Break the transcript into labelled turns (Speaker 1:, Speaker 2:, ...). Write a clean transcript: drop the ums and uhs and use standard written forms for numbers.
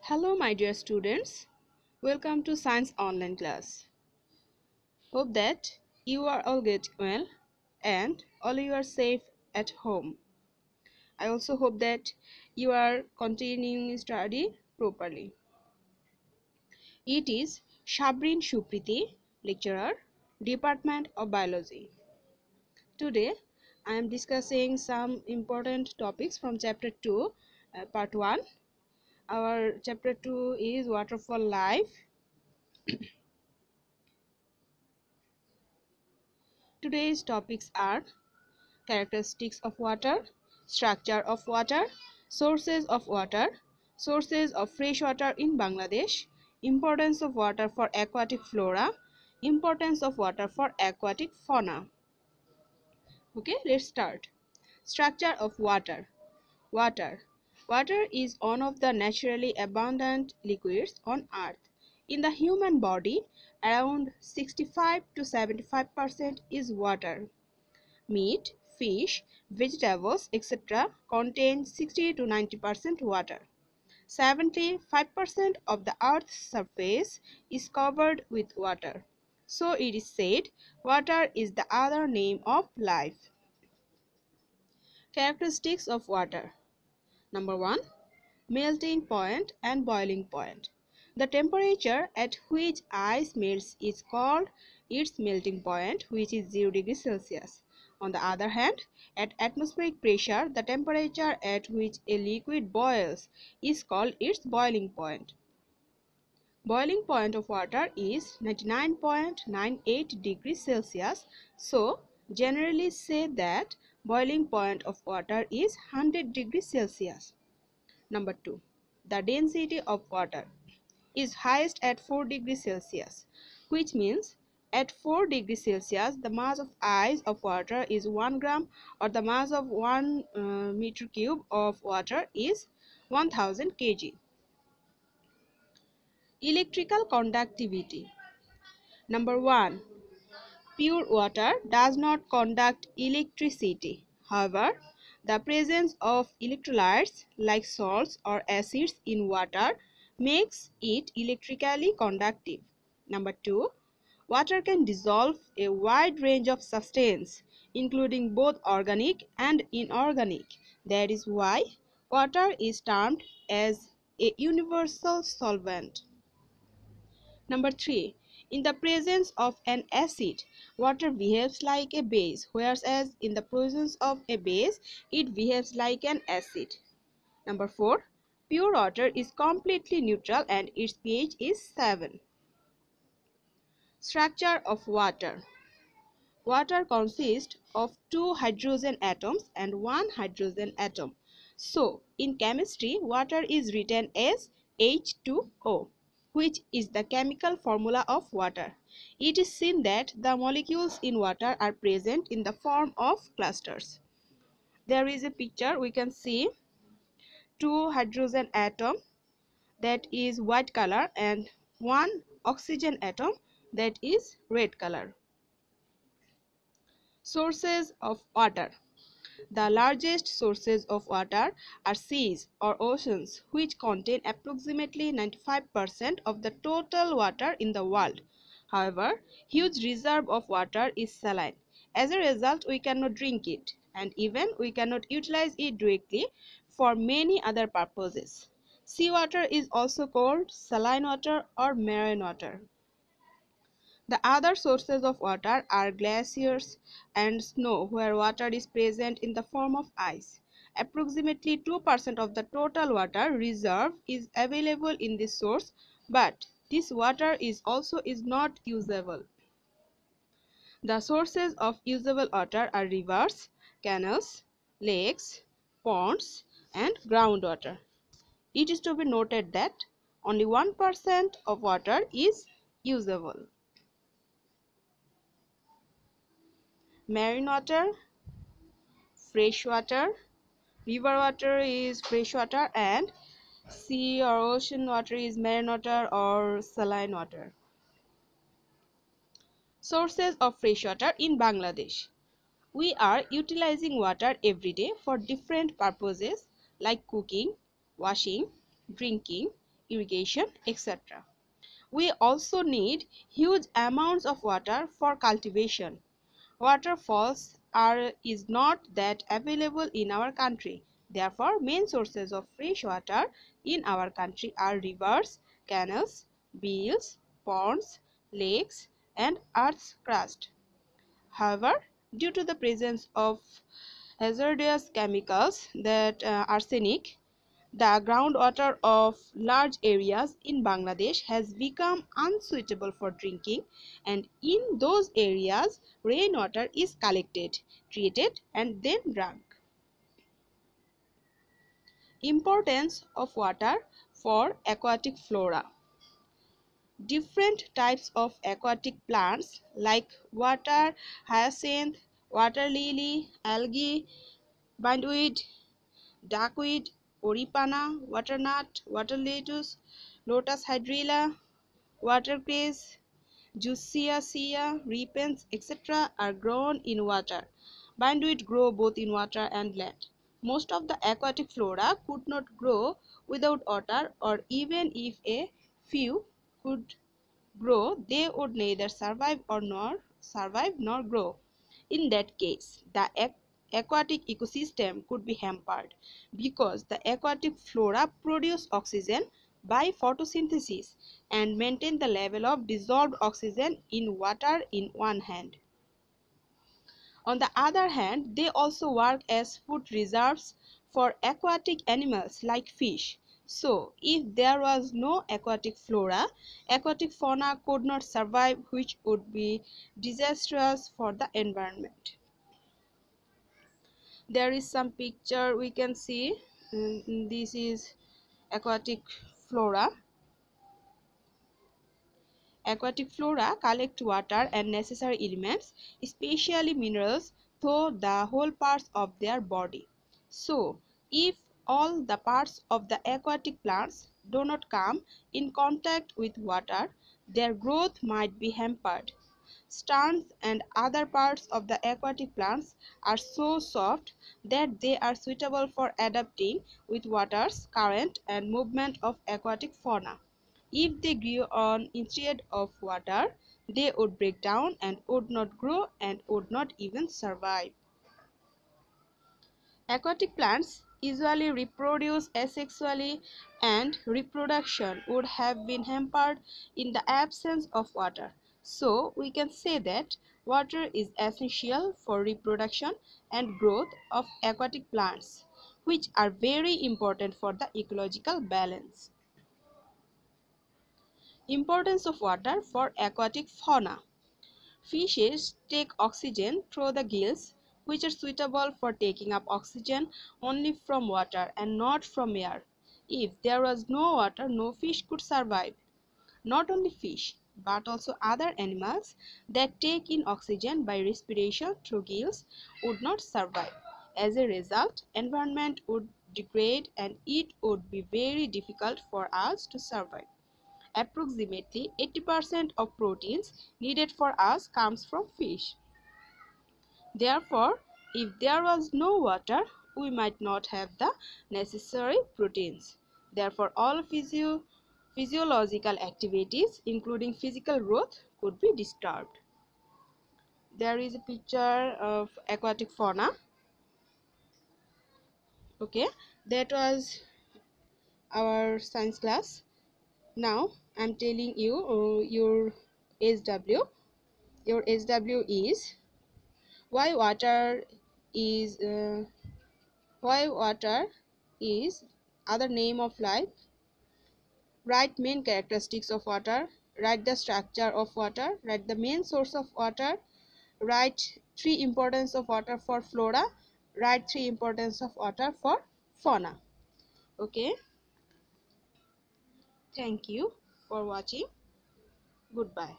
Speaker 1: Hello my dear students, welcome to Science Online class. Hope that you are all getting well and all you are safe at home. I also hope that you are continuing study properly. It is Subrin Suprity, lecturer, Department of Biology. Today I am discussing some important topics from chapter 2, part 1. Our chapter 2 is Water for Life. Today's topics are characteristics of water, structure of water, sources of fresh water in Bangladesh, importance of water for aquatic flora, importance of water for aquatic fauna. Okay, let's start. Structure of water. Water. Water is one of the naturally abundant liquids on earth. In the human body, around 65 to 75% is water. Meat, fish, vegetables, etc. contain 60 to 90% water. 75% of the Earth's surface is covered with water. So it is said, water is the other name of life. Characteristics of water. Number 1. Melting point and boiling point. The temperature at which ice melts is called its melting point, which is 0 degrees Celsius. On the other hand, at atmospheric pressure, the temperature at which a liquid boils is called its boiling point. Boiling point of water is 99.98 degrees Celsius. So, generally say that boiling point of water is 100 degrees Celsius. Number 2. The density of water is highest at 4 degrees Celsius, which means at 4 degrees Celsius the mass of ice of water is 1 gram, or the mass of 1 meter cube of water is 1000 kg. Electrical conductivity. Number 1. Pure water does not conduct electricity. However, the presence of electrolytes like salts or acids in water makes it electrically conductive. Number 2. Water can dissolve a wide range of substances, including both organic and inorganic. That is why water is termed as a universal solvent. Number 3. In the presence of an acid, water behaves like a base, whereas in the presence of a base, it behaves like an acid. Number 4. Pure water is completely neutral and its pH is 7. Structure of water. Water consists of 2 hydrogen atoms and 1 hydrogen atom. So, in chemistry, water is written as H2O, which is the chemical formula of water. It is seen that the molecules in water are present in the form of clusters. There is a picture, we can see 2 hydrogen atom that is white color and 1 oxygen atom that is red color. Sources of water. The largest sources of water are seas or oceans, which contain approximately 95% of the total water in the world. However, huge reserve of water is saline. As a result, we cannot drink it, and even we cannot utilize it directly for many other purposes. Seawater is also called saline water or marine water. The other sources of water are glaciers and snow, where water is present in the form of ice. Approximately 2% of the total water reserve is available in this source, but this water is not usable. The sources of usable water are rivers, canals, lakes, ponds, and groundwater. It is to be noted that only 1% of water is usable. Marine water, fresh water, river water is fresh water, and sea or ocean water is marine water or saline water. Sources of fresh water in Bangladesh. We are utilizing water every day for different purposes like cooking, washing, drinking, irrigation, etc. We also need huge amounts of water for cultivation. Waterfalls is not that available in our country. Therefore, main sources of fresh water in our country are rivers, canals, beels, ponds, lakes, and earth's crust. However, due to the presence of hazardous chemicals that arsenic, the groundwater of large areas in Bangladesh has become unsuitable for drinking, and in those areas rainwater is collected, treated, and then drunk. Importance of water for aquatic flora. Different types of aquatic plants like water hyacinth, water lily, algae, bindweed, duckweed, oripana, butternut, water lettuce, lotus hydrilla, watercress, juiceaceae, repens, etc. are grown in water. Bindweed grow both in water and land. Most of the aquatic flora could not grow without water, or even if a few could grow, they would neither survive nor grow. In that case, the aquatic ecosystem could be hampered because the aquatic flora produce oxygen by photosynthesis and maintain the level of dissolved oxygen in water in one hand. On the other hand, they also work as food reserves for aquatic animals like fish. So, if there was no aquatic flora, aquatic fauna could not survive, which would be disastrous for the environment. There is some picture we can see. This is aquatic flora. Aquatic flora collect water and necessary elements, especially minerals, through the whole parts of their body. So, if all the parts of the aquatic plants do not come in contact with water, their growth might be hampered. Sterns and other parts of the aquatic plants are so soft that they are suitable for adapting with water's current and movement of aquatic fauna. If they grew on instead of water, they would break down and would not grow and would not even survive. Aquatic plants usually reproduce asexually, and reproduction would have been hampered in the absence of water. So, we can say that water is essential for reproduction and growth of aquatic plants, which are very important for the ecological balance. Importance of water for aquatic fauna. Fishes take oxygen through the gills, which are suitable for taking up oxygen only from water and not from air. If there was no water, no fish could survive. Not only fish, but also other animals that take in oxygen by respiration through gills would not survive. As a result, environment would degrade and it would be very difficult for us to survive. Approximately 80% of proteins needed for us comes from fish. Therefore, if there was no water, we might not have the necessary proteins. Therefore, all physiological activities, including physical growth, could be disturbed. There is a picture of aquatic fauna. Okay, that was our science class. Now, I'm telling you your SW. Your SW is why water is why water is other name of life. Write main characteristics of water. Write the structure of water. Write the main source of water. Write three importance of water for flora. Write three importance of water for fauna. Okay. Thank you for watching. Goodbye.